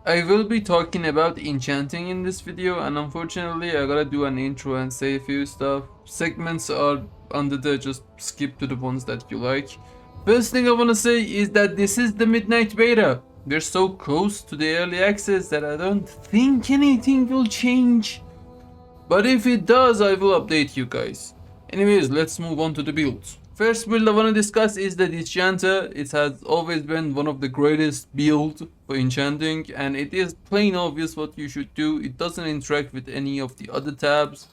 I will be talking about enchanting in this video, and unfortunately I gotta do an intro and say a few stuff. Segments are under there, just skip to the ones that you like. First thing I wanna say is that this is the midnight beta. We're so close to the early access that I don't think anything will change. But if it does, I will update you guys. Anyways, let's move on to the builds. First build I want to discuss is the Dischanter. It has always been one of the greatest builds for enchanting, and it is plain obvious what you should do. It doesn't interact with any of the other tabs.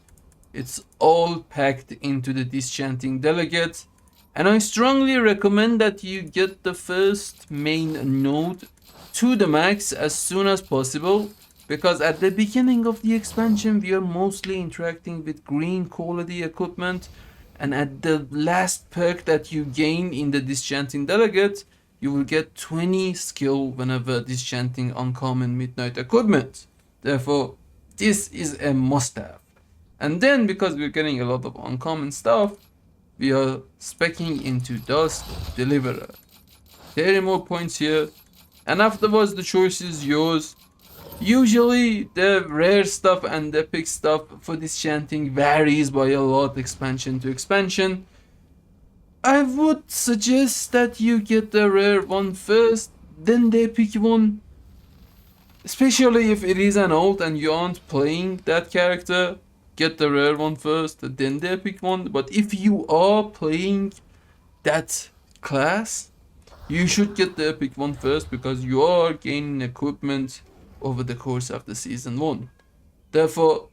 It's all packed into the Dischanting delegate, and I strongly recommend that you get the first main node to the max as soon as possible, because at the beginning of the expansion we are mostly interacting with green quality equipment, and at the last perk that you gain in the Dischanting delegate, you will get 20 skill whenever dischanting uncommon midnight equipment. Therefore, this is a must-have. And then, because we're getting a lot of uncommon stuff, we are speccing into Dusk Deliverer. 30 more points here, and afterwards the choice is yours. Usually the rare stuff and the epic stuff for dischanting varies by a lot expansion to expansion. I would suggest that you get the rare one first, then the epic one. Especially if it is an alt and you aren't playing that character, get the rare one first, then the epic one. But if you are playing that class, you should get the epic one first, because you are gaining equipment over the course of the season 1. Therefore,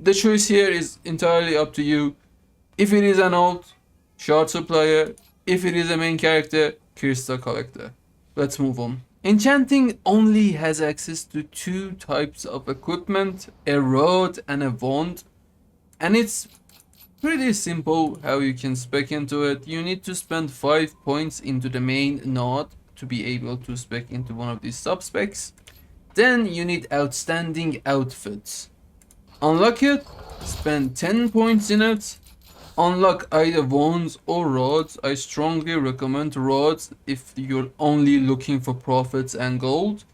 the choice here is entirely up to you. If it is an alt, shard supplier. If it is a main character, crystal collector. Let's move on. Enchanting only has access to 2 types of equipment, a rod and a wand, and it's pretty simple how you can spec into it. You need to spend 5 points into the main node to be able to spec into one of these sub-specs. Then you need outstanding outfits. Unlock it, spend 10 points in it, unlock either wands or rods. I strongly recommend rods if you're only looking for profits and gold.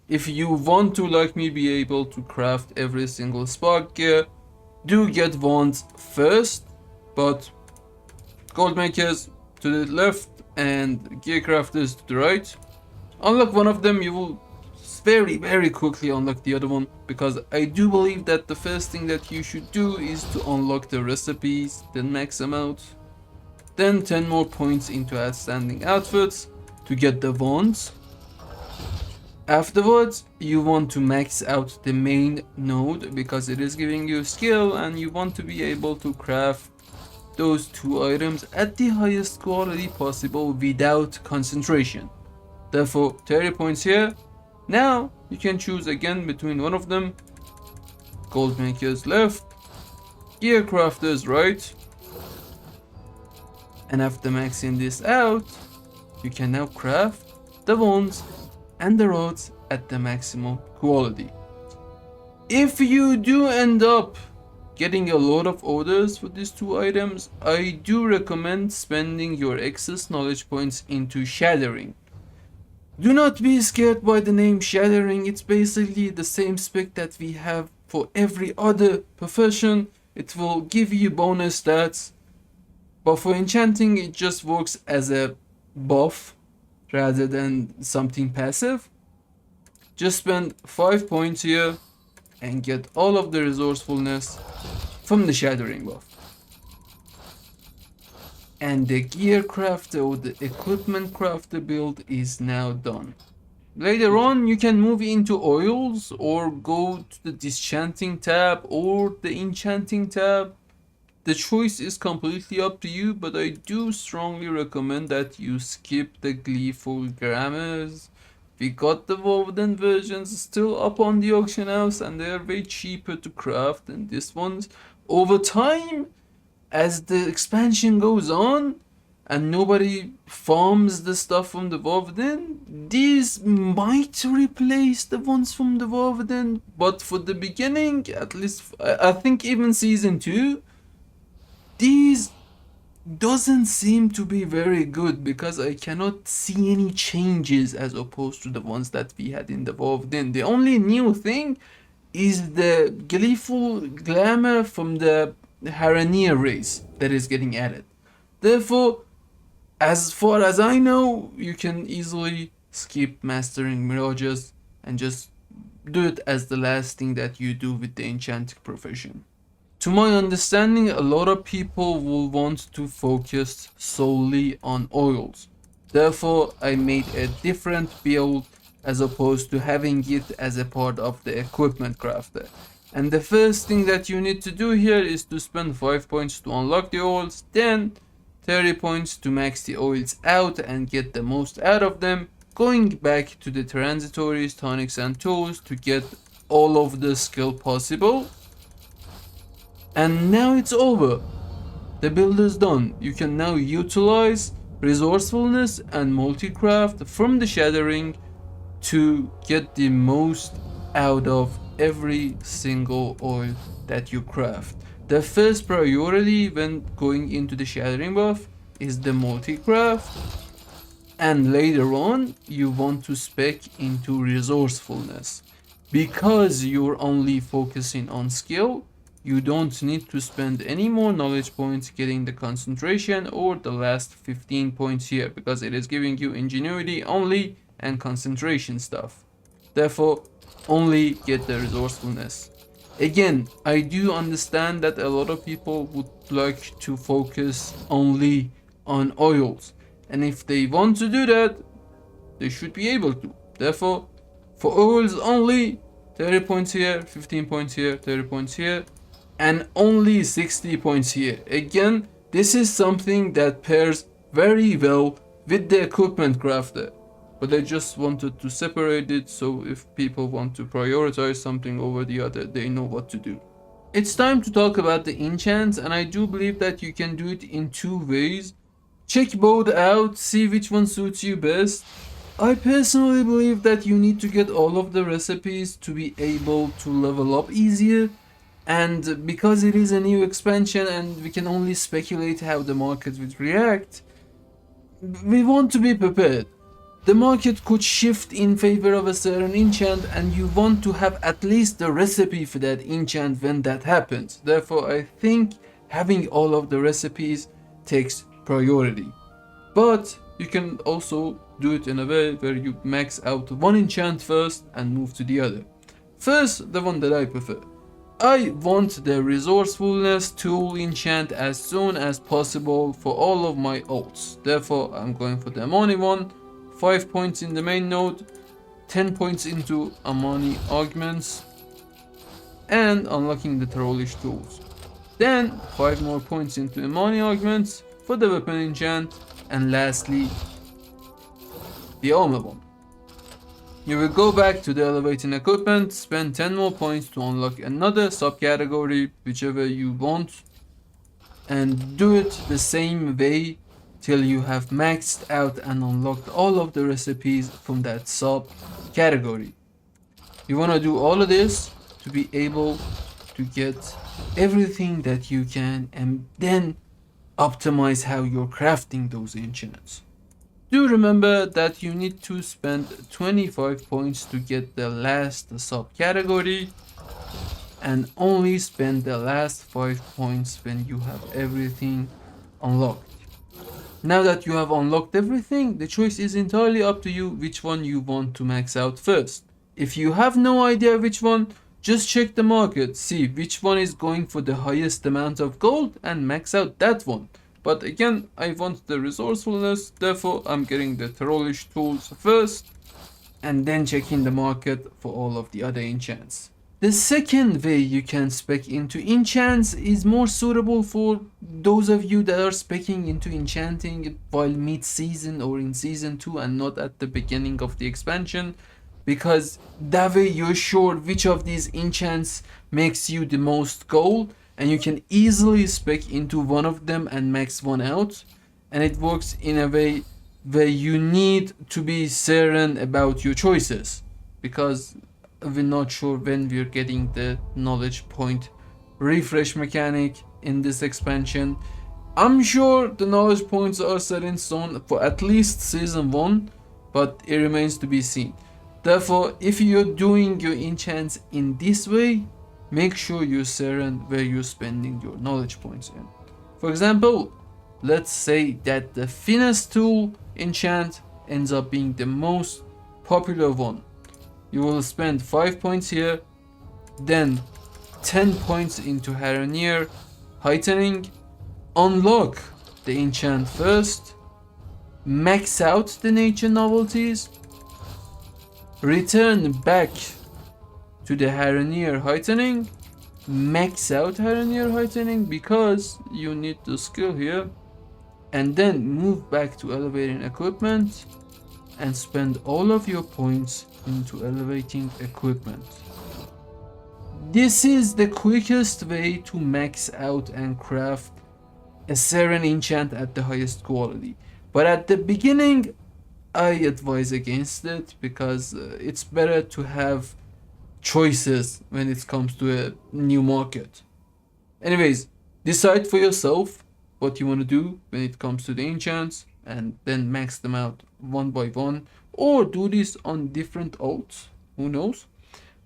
If you want to, like me, be able to craft every single spark gear, do get wands first, but gold makers to the left and gear crafters to the right. Unlock one of them, you will very quickly unlock the other one, because I do believe that the first thing that you should do is to unlock the recipes, then max them out. Then 10 more points into outstanding outfits to get the wands. Afterwards, you want to max out the main node, because it is giving you skill and you want to be able to craft those 2 items at the highest quality possible without concentration. Therefore, 30 points here. Now you can choose again between one of them. Gold makers left, gear crafters right, and after maxing this out, you can now craft the wands and the rods at the maximum quality. If you do end up getting a lot of orders for these 2 items, I do recommend spending your excess knowledge points into shattering. Do not be scared by the name Shattering. It's basically the same spec that we have for every other profession. It will give you bonus stats, but for enchanting it just works as a buff rather than something passive. Just spend 5 points here and get all of the resourcefulness from the Shattering buff. And the gear crafter or the equipment crafter build is now done. Later on you can move into oils or go to the dischanting tab or the enchanting tab. The choice is completely up to you, but I do strongly recommend that you skip the gleeful grammars. We got the woven versions still up on the auction house, and they are way cheaper to craft than this ones. Over time, as the expansion goes on and nobody farms the stuff from the Woven, these might replace the ones from the Woven, but for the beginning, at least I think even season 2, these doesn't seem to be very good because I cannot see any changes as opposed to the ones that we had in the WoW then. The only new thing is the gleeful glamour from the Harania race that is getting added. Therefore, as far as I know, you can easily skip mastering mirages and just do it as the last thing that you do with the enchanting profession. To my understanding, a lot of people will want to focus solely on oils. Therefore, I made a different build as opposed to having it as a part of the equipment crafter. And the first thing that you need to do here is to spend 5 points to unlock the oils, then 30 points to max the oils out and get the most out of them, going back to the transitories, tonics and tools to get all of the skill possible. And now it's over. The build is done. You can now utilize resourcefulness and multi-craft from the shattering to get the most out of every single oil that you craft. The first priority when going into the shattering buff is the multi-craft, and later on you want to spec into resourcefulness. Because you're only focusing on skill, you don't need to spend any more knowledge points getting the concentration or the last 15 points here, because it is giving you ingenuity only and concentration stuff. Therefore, only get the resourcefulness. Again, I do understand that a lot of people would like to focus only on oils, and if they want to do that, they should be able to. Therefore, for oils only, 30 points here, 15 points here, 30 points here, and only 60 points here. Again, this is something that pairs very well with the equipment crafter, but I just wanted to separate it so if people want to prioritize something over the other, they know what to do. It's time to talk about the enchants, and I do believe that you can do it in two ways. Check both out, see which one suits you best. I personally believe that you need to get all of the recipes to be able to level up easier, and because it is a new expansion and we can only speculate how the market would react, we want to be prepared. The market could shift in favor of a certain enchant and you want to have at least the recipe for that enchant when that happens. Therefore, I think having all of the recipes takes priority. But you can also do it in a way where you max out one enchant first and move to the other. First, the one that I prefer. I want the resourcefulness tool enchant as soon as possible for all of my ults. Therefore, I'm going for the Amani one. 5 points in the main node, 10 points into Amani augments, and unlocking the trollish tools. Then 5 more points into Amani augments for the weapon enchant, and lastly the armor one. You will go back to the elevating equipment, spend 10 more points to unlock another subcategory, whichever you want, and do it the same way till you have maxed out and unlocked all of the recipes from that subcategory. You want to do all of this to be able to get everything that you can and then optimize how you're crafting those enchants. Do remember that you need to spend 25 points to get the last subcategory and only spend the last 5 points when you have everything unlocked. Now that you have unlocked everything, the choice is entirely up to you which one you want to max out first. If you have no idea which one, just check the market, see which one is going for the highest amount of gold and max out that one. But again, I want the resourcefulness, therefore I'm getting the trollish tools first and then checking the market for all of the other enchants. The second way you can spec into enchants is more suitable for those of you that are specking into enchanting while mid-season or in season 2 and not at the beginning of the expansion, because that way you're sure which of these enchants makes you the most gold and you can easily spec into one of them and max one out, and it works in a way where you need to be certain about your choices, because we're not sure when we're getting the knowledge point refresh mechanic in this expansion, I'm sure the knowledge points are set in stone for at least season 1, but it remains to be seen. Therefore, if you're doing your enchants in this way, make sure you're certain where you're spending your knowledge points in. For example, let's say that the finesse tool enchant ends up being the most popular one. You will spend 5 points here, then 10 points into Haranier heightening, unlock the enchant first, max out the nature novelties, return back to the Haranier heightening, max out Haranier heightening because you need the skill here, and then move back to elevating equipment and spend all of your points into elevating equipment. This is the quickest way to max out and craft a certain enchant at the highest quality. But at the beginning, I advise against it because it's better to have choices when it comes to a new market. Anyways, decide for yourself what you want to do when it comes to the enchants and then max them out one by one, or do this on different alts, who knows.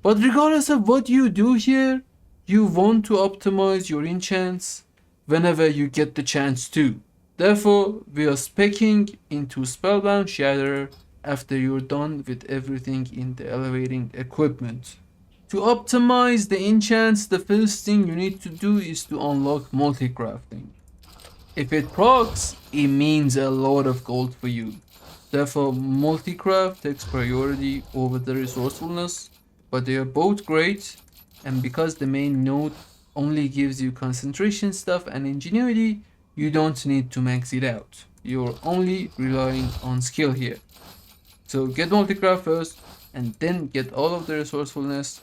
But regardless of what you do here, you want to optimize your enchants whenever you get the chance to. Therefore, we are speccing into Spellbound Shatter after you're done with everything in the elevating equipment. To optimize the enchants, the first thing you need to do is to unlock multi-crafting. If it procs, it means a lot of gold for you. Therefore, multi-craft takes priority over the resourcefulness, but they are both great, and because the main node only gives you concentration stuff and ingenuity, you don't need to max it out. You're only relying on skill here. So get multi-craft first, and then get all of the resourcefulness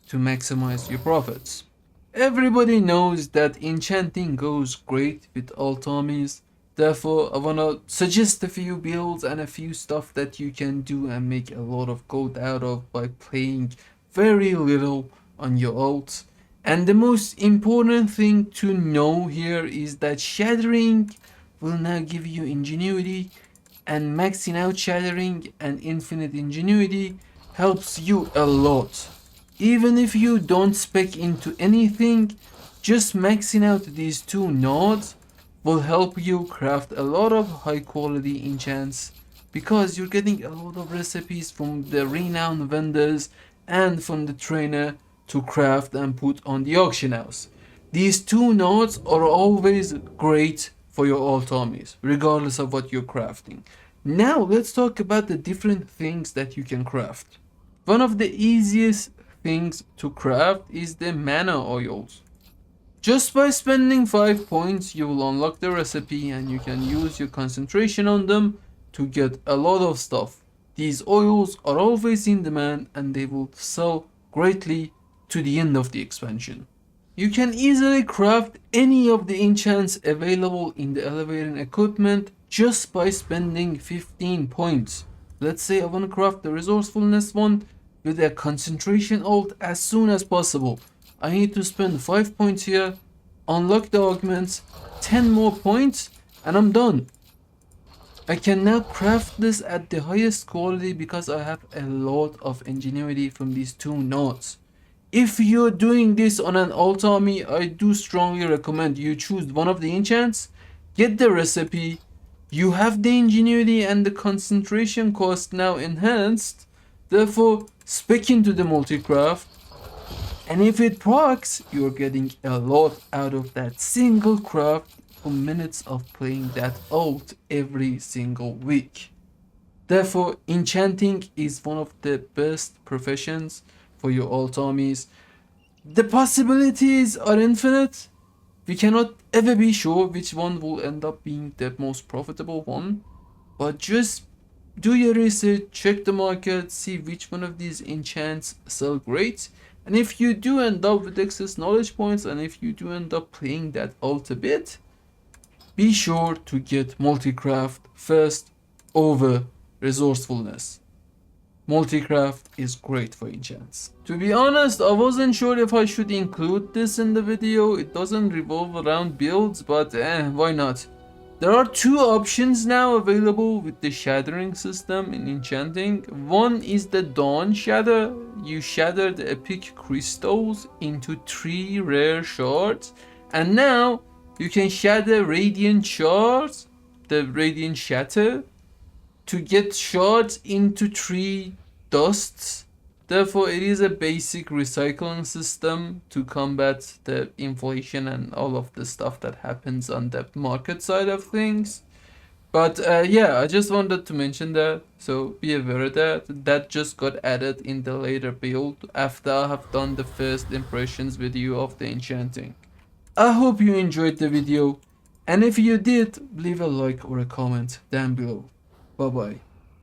to maximize your profits. Everybody knows that enchanting goes great with alt armies. Therefore, I wanna suggest a few builds and a few stuff that you can do and make a lot of gold out of by playing very little on your alt. And the most important thing to know here is that shattering will now give you ingenuity, and maxing out shattering and infinite ingenuity helps you a lot. Even if you don't spec into anything, just maxing out these two nodes will help you craft a lot of high quality enchants because you're getting a lot of recipes from the renowned vendors and from the trainer to craft and put on the auction house. These two nodes are always great for your alt armies, regardless of what you're crafting. Now let's talk about the different things that you can craft. One of the easiest things to craft is the mana oils. Just by spending 5 points, you will unlock the recipe and you can use your concentration on them to get a lot of stuff. These oils are always in demand and they will sell greatly to the end of the expansion. You can easily craft any of the enchants available in the elevating equipment just by spending 15 points. Let's say I want to craft the resourcefulness one with a concentration alt as soon as possible. I need to spend 5 points here, unlock the augments, 10 more points, and I'm done. I can now craft this at the highest quality because I have a lot of ingenuity from these two nodes. If you're doing this on an alt army, I do strongly recommend you choose one of the enchants, get the recipe, you have the ingenuity and the concentration cost now enhanced, therefore spec into the multi-craft, and if it procs, you're getting a lot out of that single craft for minutes of playing that alt every single week. Therefore, enchanting is one of the best professions for your alt armies. The possibilities are infinite. We cannot ever be sure which one will end up being the most profitable one, but just do your research, check the market, see which one of these enchants sell great, and if you do end up with excess knowledge points and if you do end up playing that alt a bit, be sure to get multi-craft first over resourcefulness. Multicraft is great for enchants. To be honest, I wasn't sure if I should include this in the video. It doesn't revolve around builds, but why not? There are two options now available with the shattering system in enchanting. One is the Dawn Shatter. You shatter the epic crystals into 3 rare shards, and now you can shatter radiant shards, the radiant shatter, to get shards into 3 dusts. Therefore, it is a basic recycling system to combat the inflation and all of the stuff that happens on the market side of things. But yeah, I just wanted to mention that, so be aware of that. That just got added in the later build after I have done the first impressions video of the enchanting. I hope you enjoyed the video, and if you did, leave a like or a comment down below. Bye bye.